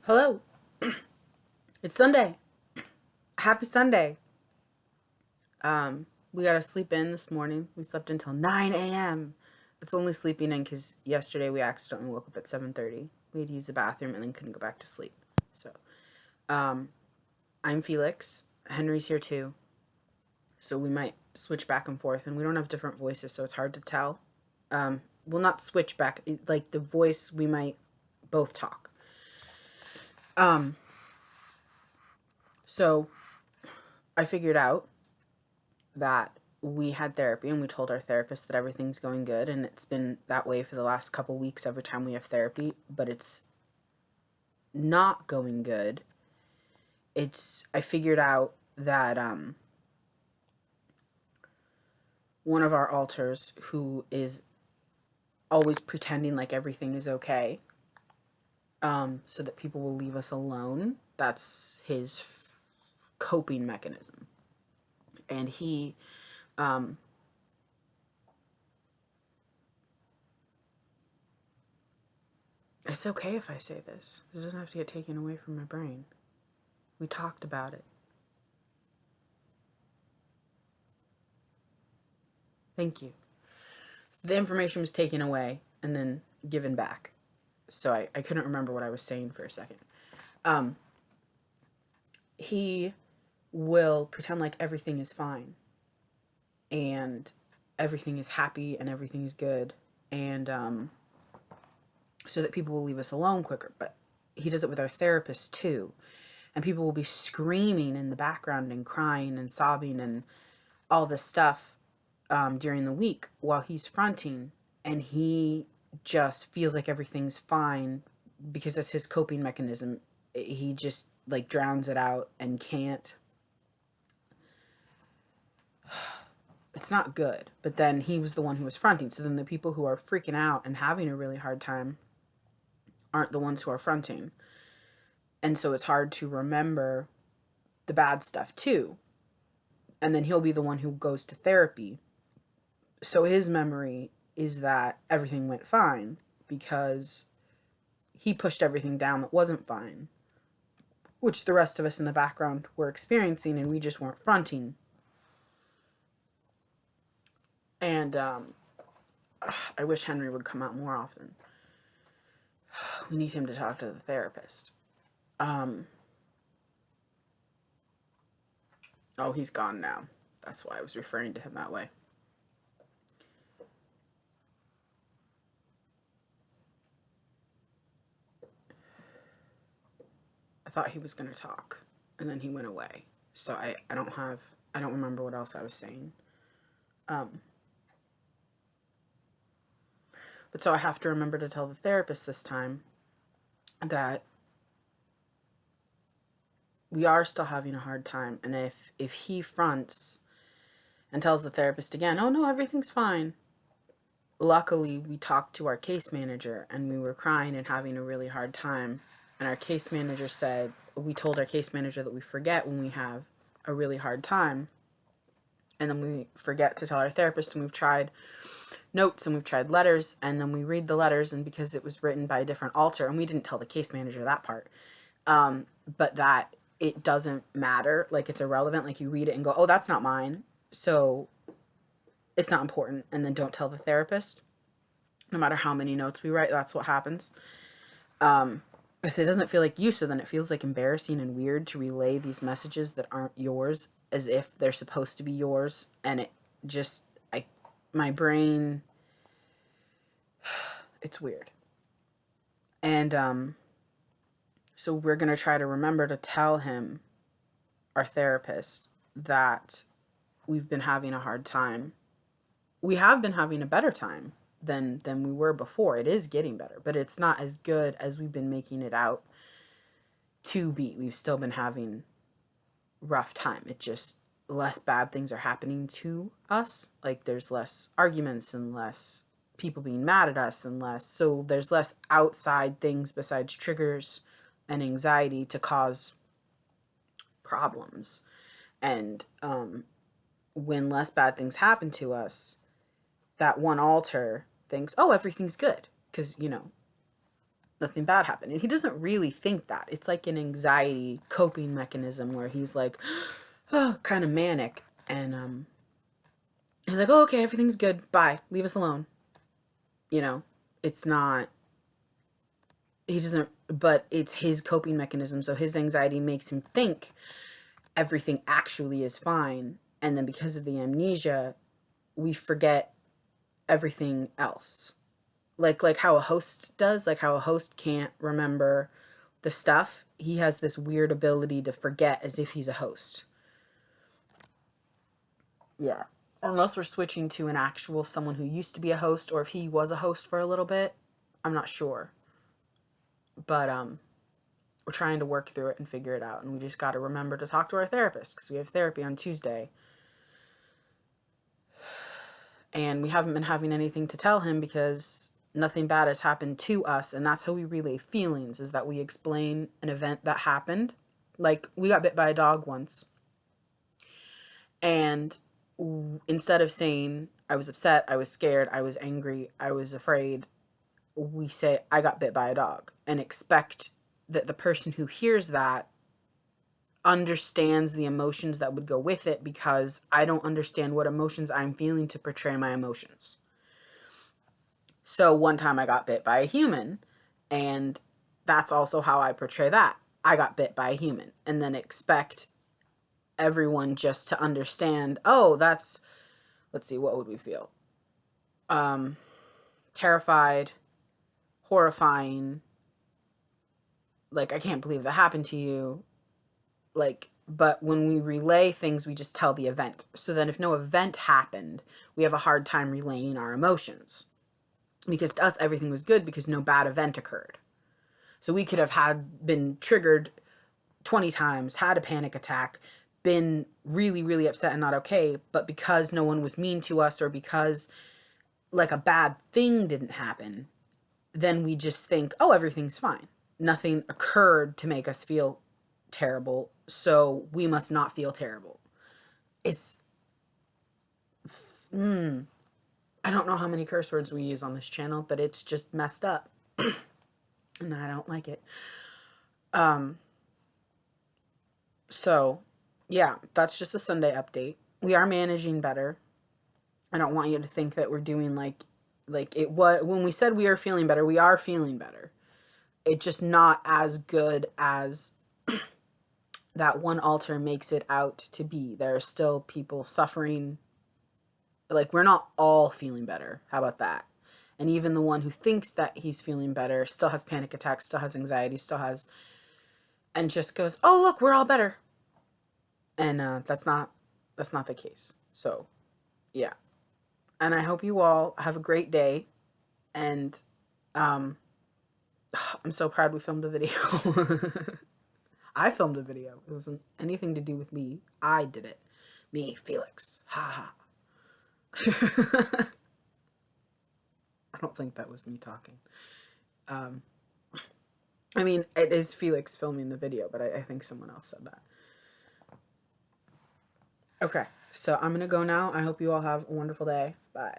Hello. It's Sunday. Happy Sunday. We got to sleep in this morning. We slept until 9 a.m. It's only sleeping in because yesterday we accidentally woke up at 7:30. We had to use the bathroom and then couldn't go back to sleep. So, um, I'm Felix. Henry's here too. So we might switch back and forth, and we don't have different voices, so it's hard to tell. We'll not switch back. Like the voice, we might both talk. Um, so I figured out that we had therapy and we told our therapist that everything's going good, and it's been that way for the last couple weeks every time we have therapy, but it's not going good. I figured out that one of our alters, who is always pretending like everything is okay, so that people will leave us alone, that's his coping mechanism. And he it's okay if I say this. It doesn't have to get taken away from my brain. We talked about it. Thank you. The information was taken away and then given back. So I couldn't remember what I was saying for a second. He will pretend like everything is fine and everything is happy and everything is good, and so that people will leave us alone quicker. But he does it with our therapist too, and people will be screaming in the background and crying and sobbing and all this stuff during the week while he's fronting, and he just feels like everything's fine because that's his coping mechanism. He just like drowns it out and can't. It's not good. But then he was the one who was fronting, so then the people who are freaking out and having a really hard time aren't the ones who are fronting, and so it's hard to remember the bad stuff too. And then he'll be the one who goes to therapy, so his memory is that everything went fine because he pushed everything down that wasn't fine, which the rest of us in the background were experiencing, and we just weren't fronting. And I wish Henry would come out more often. We need him to talk to the therapist. Oh, he's gone now. That's why I was referring to him that way. I thought he was going to talk, and then he went away. So I don't remember what else I was saying. But so I have to remember to tell the therapist this time that we are still having a hard time. And if he fronts and tells the therapist again, oh no, everything's fine. Luckily, we talked to our case manager, and we were crying and having a really hard time. And our case manager said, we told our case manager that we forget when we have a really hard time. And then we forget to tell our therapist, and we've tried notes and we've tried letters, and then we read the letters, and because it was written by a different alter, and we didn't tell the case manager that part, but that it doesn't matter, like it's irrelevant, like you read it and go, oh, that's not mine, so it's not important, and then don't tell the therapist. No matter how many notes we write, that's what happens. Because it doesn't feel like you, so then it feels like embarrassing and weird to relay these messages that aren't yours as if they're supposed to be yours, and it just, my brain, it's weird. And so we're going to try to remember to tell him, our therapist, that we've been having a hard time. We have been having a better time than we were before. It is getting better, but it's not as good as we've been making it out to be. We've still been having rough time. It just, less bad things are happening to us. Like there's less arguments and less people being mad at us, and less, so there's less outside things besides triggers and anxiety to cause problems. And when less bad things happen to us, that one alter thinks, oh, everything's good, because nothing bad happened. And he doesn't really think that. It's like an anxiety coping mechanism where he's like, oh, kind of manic. And he's like, oh, okay, everything's good. Bye. Leave us alone. You know, it's not, he doesn't, but it's his coping mechanism. So his anxiety makes him think everything actually is fine. And then because of the amnesia, we forget everything else. Like how a host does, like how a host can't remember the stuff. He has this weird ability to forget as if he's a host. Yeah. Unless we're switching to an actual someone who used to be a host, or if he was a host for a little bit. I'm not sure. But we're trying to work through it and figure it out. And we just got to remember to talk to our therapist, because we have therapy on Tuesday. And we haven't been having anything to tell him because nothing bad has happened to us. And that's how we relay feelings, is that we explain an event that happened. Like, we got bit by a dog once. And instead of saying, I was upset, I was scared, I was angry, I was afraid, we say, I got bit by a dog. And expect that the person who hears that understands the emotions that would go with it, because I don't understand what emotions I'm feeling to portray my emotions. So one time I got bit by a human, and that's also how I portray that. I got bit by a human, and then expect everyone just to understand, oh, that's, let's see, what would we feel? Terrified, horrifying, like, I can't believe that happened to you. Like, but when we relay things, we just tell the event. So then if no event happened, we have a hard time relaying our emotions. Because to us, everything was good because no bad event occurred. So we could have been triggered 20 times, had a panic attack, been really, really upset and not okay. But because no one was mean to us, or because like a bad thing didn't happen, then we just think, oh, everything's fine. Nothing occurred to make us feel terrible, so we must not feel terrible. It's I don't know how many curse words we use on this channel, but it's just messed up. And I don't like it. So yeah, that's just a Sunday update. We are managing better. I don't want you to think that we're doing like it was when we said we are feeling better. We are feeling better. It's just not as good as that one altar makes it out to be. There are still people suffering. Like, we're not all feeling better. How about that? And even the one who thinks that he's feeling better still has panic attacks, still has anxiety, still has, and just goes, oh, look, we're all better. And that's not the case. So yeah. And I hope you all have a great day. And I'm so proud we filmed a video. I filmed a video. It wasn't anything to do with me. I did it. Me, Felix. Ha ha. I don't think that was me talking. I mean, it is Felix filming the video, but I think someone else said that. Okay, so I'm going to go now. I hope you all have a wonderful day. Bye.